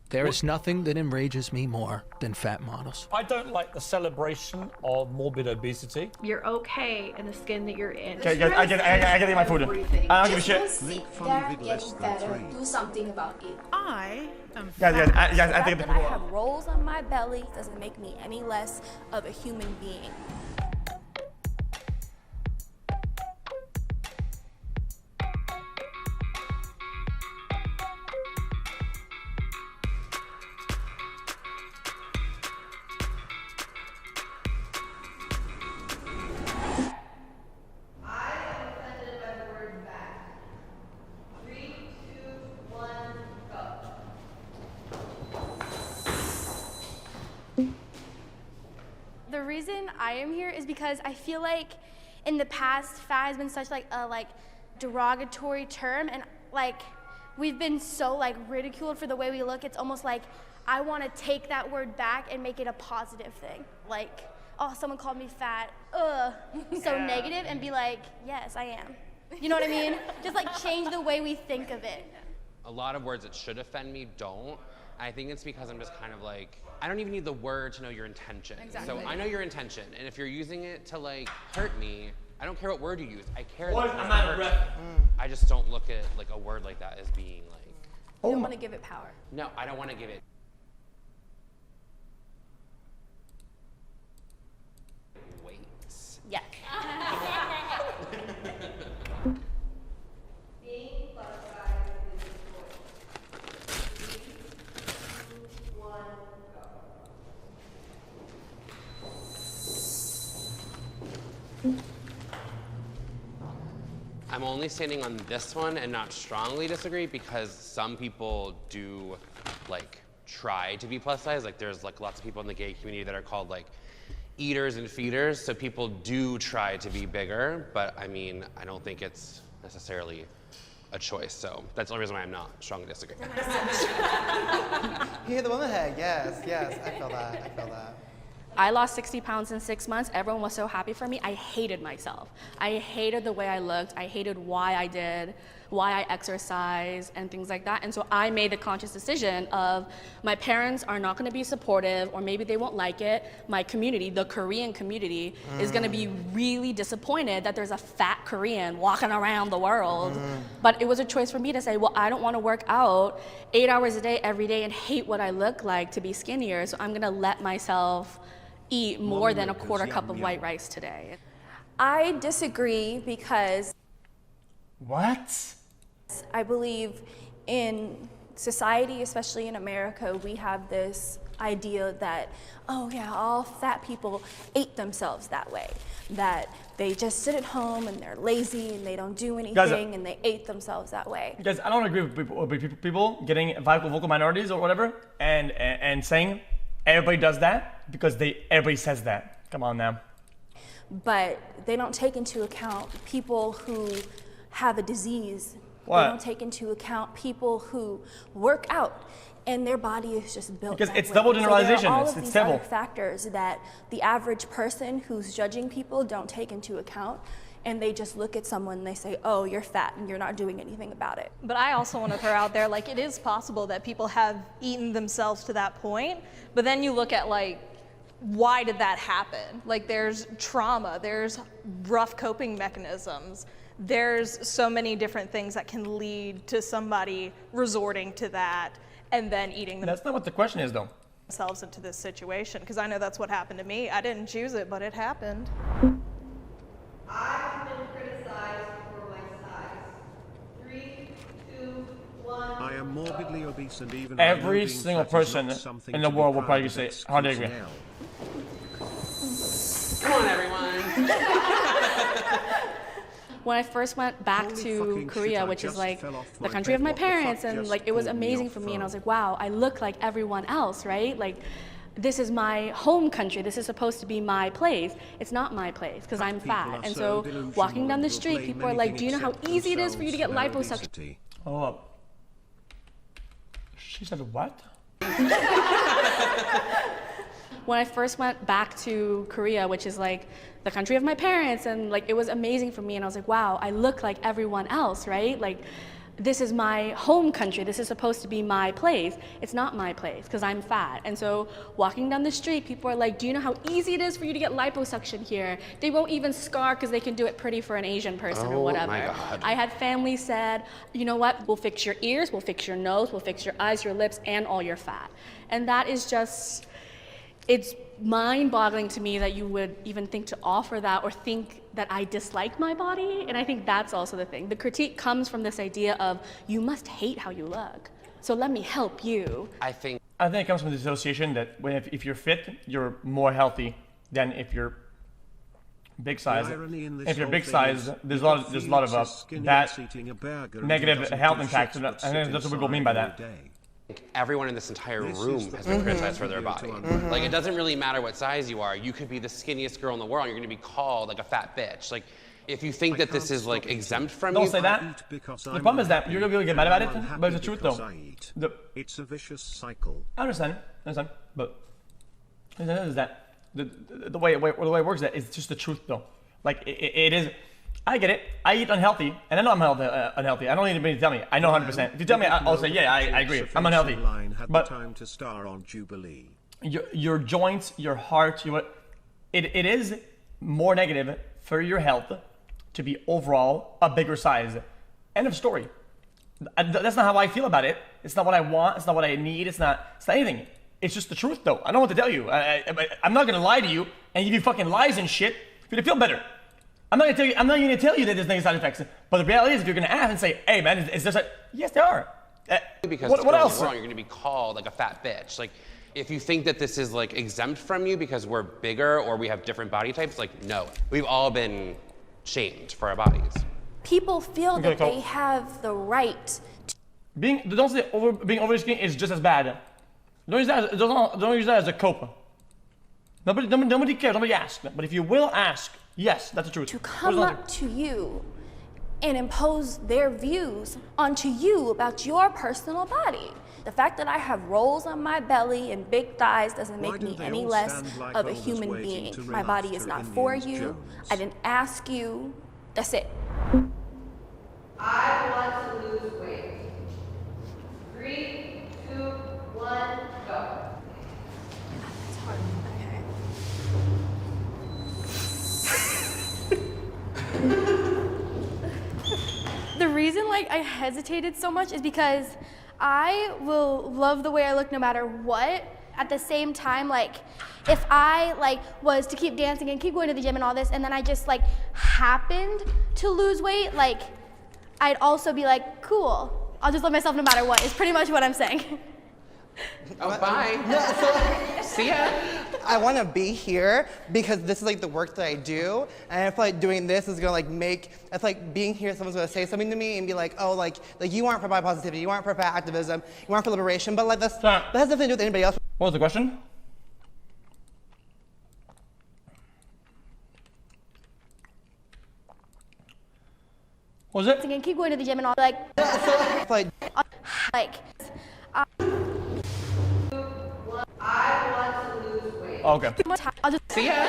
There is nothing that enrages me more than fat models. I don't like the celebration of morbid obesity. You're okay in the skin that you're in. Okay, guys, I get my food. I don't give a shit. Sit there, get better, do something about it. I am Guys, I think That I have rolls on my belly doesn't make me any less of a human being. The reason I am here is because I feel like in the past, fat has been such a derogatory term, and we've been so ridiculed for the way we look. It's almost like I want to take that word back and make it a positive thing. Like, oh, someone called me fat, so negative, and be like, yes, I am. You know what I mean? Just change the way we think of it. A lot of words that should offend me don't. I think it's because I'm just kind of I don't even need the word to know your intention. Exactly. So I know your intention, and if you're using it to hurt me, I don't care what word you use. I care What? that I'm not a rep. I just don't look at a word like that as being You don't want to give it power. no, I don't want to give it weight. Yes. I'm only standing on this one and not strongly disagree because some people do try to be plus size. There's lots of people in the gay community that are called eaters and feeders. So people do try to be bigger, but I mean, I don't think it's necessarily a choice. So that's the only reason why I'm not strongly disagreeing. You hit the woman head, yes, I feel that. I lost 60 pounds in 6 months. Everyone was so happy for me. I hated myself. I hated the way I looked. I hated why I did, why I exercised, and things like that. And so I made the conscious decision of my parents are not gonna be supportive, or maybe they won't like it. My community, the Korean community, is gonna be really disappointed that there's a fat Korean walking around the world. But it was a choice for me to say, well, I don't wanna work out 8 hours a day, every day, and hate what I look like to be skinnier, so I'm gonna let myself eat more than a quarter cup of white rice today. I disagree because What? I believe in society, especially in America, we have this idea that, oh yeah, all fat people ate themselves that way. That they just sit at home and they're lazy and they don't do anything and they ate themselves that way. Guys, I don't agree with people getting vocal minorities or whatever and saying everybody does that because everybody says that. Come on now. But they don't take into account people who have a disease. What? They don't take into account people who work out and their body is just built Because that it's way. double So there generalization. are all It's of these terrible. other factors that the average person who's judging people don't take into account, and they just look at someone and they say, oh, you're fat and you're not doing anything about it. But I also want to throw out there, it is possible that people have eaten themselves to that point, but then you look at why did that happen? There's trauma, there's rough coping mechanisms, there's so many different things that can lead to somebody resorting to that and then eating That's not what the question is, though. themselves into this situation, because I know that's what happened to me. I didn't choose it, but it happened. I've been criticized for my size. 3, 2, 1. I am morbidly obese, and even Every single person in the world will probably say, hardly agree. Come on, everyone. When I first went back to Korea, which is the country of my parents, and it was amazing for me, and I was like, wow, I look like everyone else, right? This is my home country. This is supposed to be my place. It's not my place because I'm fat. And so walking down the street, people are like, do you know how easy it is for you to get liposuction? Hold up. She said what? When I first went back to Korea, which is the country of my parents, and it was amazing for me, and I was like, wow, I look like everyone else, right? this is my home country. This is supposed to be my place. It's not my place because I'm fat. And so walking down the street, people are like, do you know how easy it is for you to get liposuction here? They won't even scar because they can do it pretty for an Asian person or whatever. My God. I had family said, you know what? We'll fix your ears, we'll fix your nose, we'll fix your eyes, your lips, and all your fat. And that is just, it's mind-boggling to me that you would even think to offer that or think that I dislike my body. And I think that's also the thing. The critique comes from this idea of you must hate how you look. So let me help you. I think it comes from the association that if you're fit, you're more healthy than if you're big size. If you're big size, there's a lot of that negative health impact. And that's what people mean by that. everyone in this entire room has been criticized for their body. Like, it doesn't really matter what size you are. You could be the skinniest girl in the world, and you're gonna be called like a fat bitch. Like, if you think that this is like exempt from you, don't say that. The problem is that you're gonna be able to get mad about it, but it's the truth though. It's a vicious cycle. I understand, but the way it works that is just the truth though. Like it is. I get it. I eat unhealthy, and I know I'm unhealthy. I don't need anybody to tell me. I know 100%. If you tell me, I'll say, yeah, I agree. I'm unhealthy. But time to star on Jubilee. Your joints, your heart, it is more negative for your health to be overall a bigger size. End of story. That's not how I feel about it. It's not what I want. It's not what I need. It's not anything. It's just the truth, though. I don't know what to tell you. I'm not gonna lie to you and give you fucking lies and shit for you to feel better. I'm not gonna tell you that there's negative side effects. But the reality is, if you're gonna ask and say, "Hey, man, is this a?" Yes, there are. Because what else? Wrong, you're gonna be called like a fat bitch. Like, if you think that this is like exempt from you because we're bigger or we have different body types, like, no, we've all been shamed for our bodies. People feel that they have the right. Being over skinny is just as bad. Don't use that as a cope. Nobody cares. Nobody asks. But if you will ask, yes, that's the truth. To come up to you and impose their views onto you about your personal body. The fact that I have rolls on my belly and big thighs doesn't make me any less of a human being. My body is not for you. I didn't ask you. That's it. I want to lose weight. 3, 2, 1, go. That's hard. The reason like I hesitated so much is because I will love the way I look no matter what. At the same time, like if I like was to keep dancing and keep going to the gym and all this, and then I just like happened to lose weight, like I'd also be like, cool, I'll just love myself no matter what, is pretty much what I'm saying. Oh, bye. No, see ya. I want to be here because this is like the work that I do, and I feel like doing this is gonna like make. It's like being here. Someone's gonna say something to me and be like, "Oh, like you aren't for body positivity, you aren't for fat activism, you aren't for liberation." But like that has nothing to do with anybody else. What was the question? What was it? And keep going to the gym and all like. I want to lose weight. Oh, okay. I'll just see ya.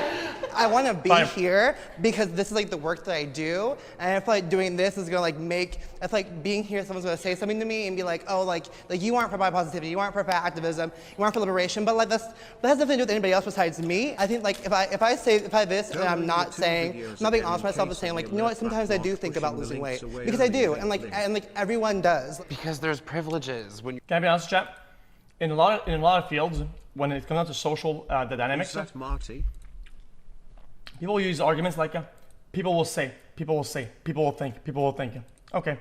I want to be here because this is like the work that I do, and I feel like doing this is gonna like make. It's like being here. Someone's gonna say something to me and be like, "Oh, like you aren't for body positivity, you aren't for fat activism, you aren't for liberation." But like that has nothing to do with anybody else besides me. I think like if I this and I'm not saying, I'm not being honest with myself and saying like, you know what? Sometimes I do think about losing weight because I do, and like everyone does. Because there's privileges when. Can I be honest, chat? In a lot of fields, when it comes down to social the dynamics, people will use arguments like people will say, people will think. Okay,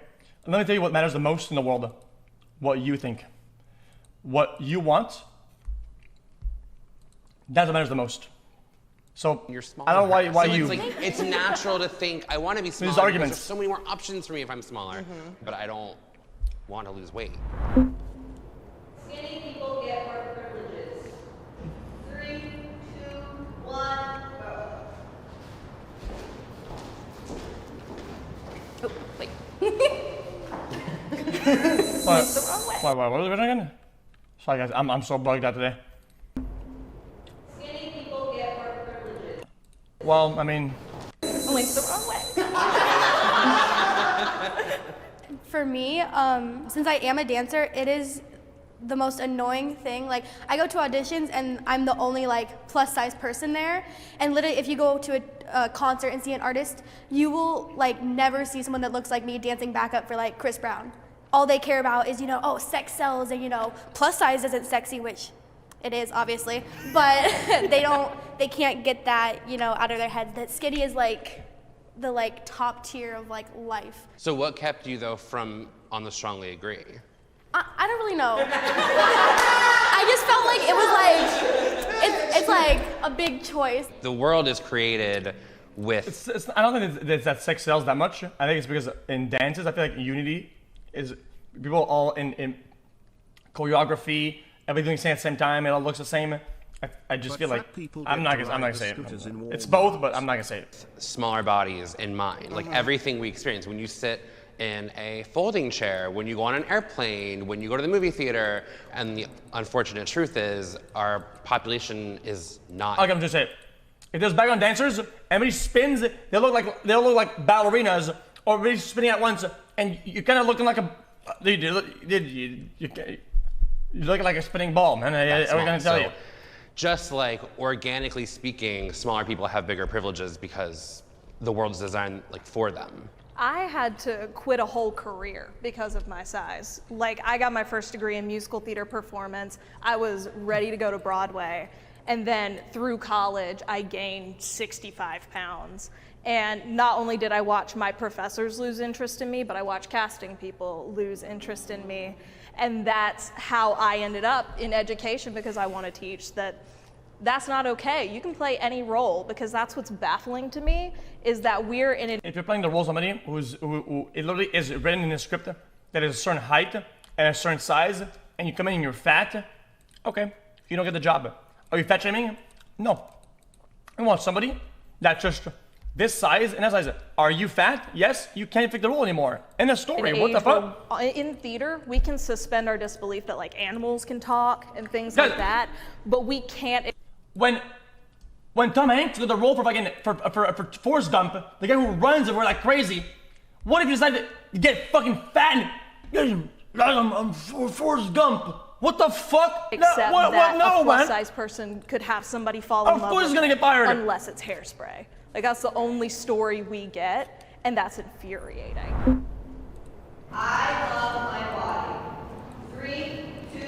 let me tell you what matters the most in the world. What you think, what you want, that's what matters the most. So you're small. I don't know why so you. It's, like, it's natural to think I want to be smaller. There's arguments. There's so many more options for me if I'm smaller, but I don't want to lose weight. Skinny people get more privileges. 3, 2, 1, go. Oh, wait. What was it again? Sorry guys, I'm so bugged out today. Skinny people get more privileges. Well, I mean. I went the wrong way. For me, since I am a dancer, it is the most annoying thing. Like, I go to auditions and I'm the only like plus size person there. And literally, if you go to a concert and see an artist, you will like never see someone that looks like me dancing back up for like Chris Brown. All they care about is, oh, sex sells, and plus size isn't sexy, which it is obviously, but they can't get that, out of their heads that skinny is like the like top tier of like life. So what kept you though from on the strongly agree? I don't really know. I just felt like it was like, it's like a big choice. The world is created with... I don't think it's that sex sells that much. I think it's because in dances, I feel like unity is people all in choreography, everybody doing things at the same time, it all looks the same. I just feel like, I'm not gonna say it. It's both, but I'm not gonna say it. Smaller bodies in mind, like everything we experience. When you sit in a folding chair, when you go on an airplane, when you go to the movie theater, and the unfortunate truth is our population is not. I'm just saying, if there's background dancers, everybody spins, they look like ballerinas, or everybody's spinning at once, and you're kind of looking like a, you're looking like a spinning ball, man. I'm gonna tell you. Just like organically speaking, smaller people have bigger privileges because the world's designed like for them. I had to quit a whole career because of my size. Like, I got my first degree in musical theater performance. I was ready to go to Broadway. And then through college, I gained 65 pounds. And not only did I watch my professors lose interest in me, but I watched casting people lose interest in me. And that's how I ended up in education, because I want to teach that that's not okay. You can play any role, because that's what's baffling to me, is that we're in an... If you're playing the role of somebody who it literally is written in the script that is a certain height and a certain size, and you come in and you're fat, okay, you don't get the job. Are you fat shaming? No. I want somebody that's just this size and that size. Are you fat? Yes, you can't fit the role anymore. In a story, what the fuck? In theater, we can suspend our disbelief that like animals can talk and things like that, but we can't... When Tom Hanks did the role for Forrest Gump, the guy who runs and we're like crazy, what if you decide to get fucking fat and I'm Forrest Gump? What the fuck? Except that a plus-size person could have somebody fall in love with. Of course he's gonna get fired. Unless it's hairspray. Like, that's the only story we get, and that's infuriating. I love my body. 3, 2,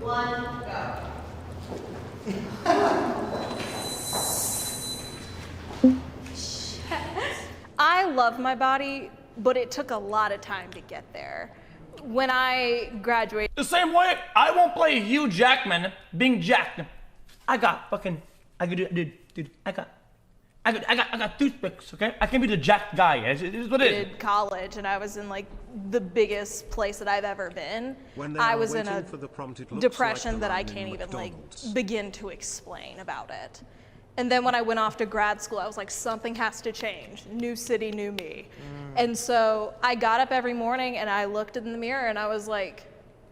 1, go. I love my body, but it took a lot of time to get there. When I graduated... The same way, I won't play Hugh Jackman being jacked. I got toothpicks, okay? I can be the jacked guy. It is what it is. I did college, and I was in like the biggest place that I've ever been. I was in a depression that I can't even like begin to explain about it. And then when I went off to grad school, I was like, something has to change. New city, new me. And so I got up every morning and I looked in the mirror and I was like,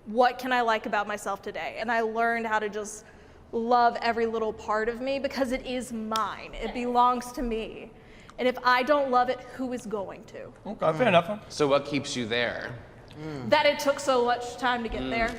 what can I like about myself today? And I learned how to just love every little part of me, because it is mine. It belongs to me. And if I don't love it, who is going to? Okay, fair enough. So what keeps you there? That it took so much time to get there.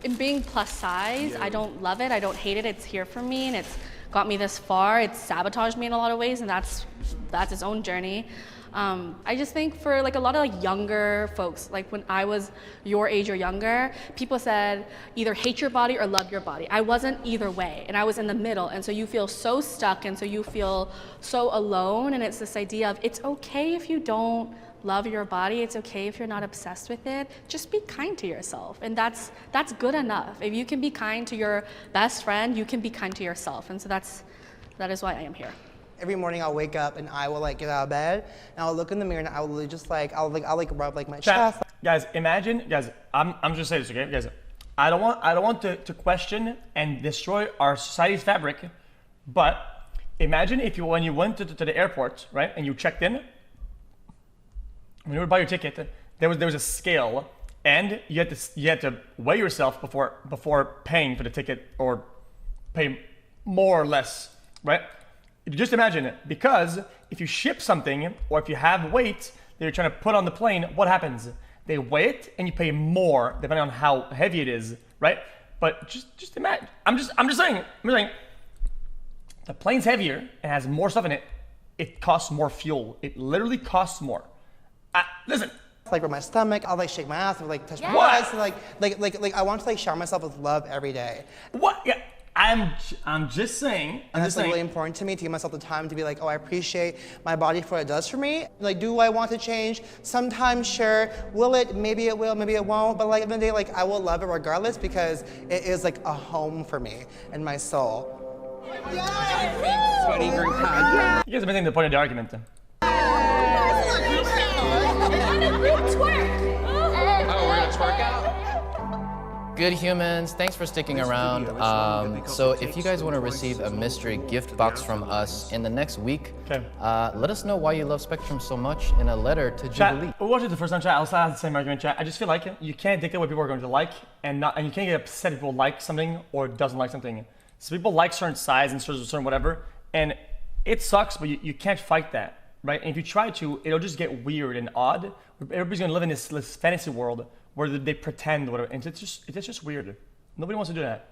In being plus size, I don't love it, I don't hate it, it's here for me, and it's got me this far. It's sabotaged me in a lot of ways, and that's its own journey. I just think for like a lot of like younger folks, like when I was your age or younger, people said either hate your body or love your body. I wasn't either way, and I was in the middle, and so you feel so stuck, and so you feel so alone, and it's this idea of it's okay if you don't love your body, it's okay if you're not obsessed with it, just be kind to yourself, and that's good enough. If you can be kind to your best friend, you can be kind to yourself, and so that is why I am here. Every morning I'll wake up and I will like get out of bed and I'll look in the mirror and I'll really just like I'll rub like my chest. Guys, imagine, guys, I'm just saying this, okay? Guys, I don't want to question and destroy our society's fabric, but imagine if when you went to the airport, right, and you checked in, when you would buy your ticket, there was a scale, and you had to weigh yourself before paying for the ticket, or pay more or less, right? Just imagine it, because if you ship something or if you have weight, that you're trying to put on the plane, what happens? They weigh it and you pay more depending on how heavy it is, right? But just imagine. I'm just saying. The plane's heavier and has more stuff in it. It costs more fuel. It literally costs more. Listen. Like with my stomach, I'll like shake my ass or like touch my What? ass. Like I want to like shower myself with love every day. What? Yeah. I'm just saying. And that's like really important to me to give myself the time to be like, oh, I appreciate my body for what it does for me. Like, do I want to change? Sometimes, sure. Will it? Maybe it will, maybe it won't. But like at the end of the day, like I will love it regardless because it is like a home for me and my soul. Sweaty group hug. You guys are missing the point of the argument. Oh, we're gonna twerk out? Good humans, thanks for sticking around. So if you guys want to receive a mystery gift box from us in the next week, let us know why you love Spectrum so much in a letter to Jubilee. Chat, watch it the first time, chat. I'll still have the same argument, chat. I just feel like you can't dictate what people are going to like, and you can't get upset if people like something or doesn't like something. So people like certain size and certain whatever, and it sucks, but you can't fight that, right? And if you try to, it'll just get weird and odd. Everybody's gonna live in this fantasy world where they pretend whatever, and it's just weird. Nobody wants to do that.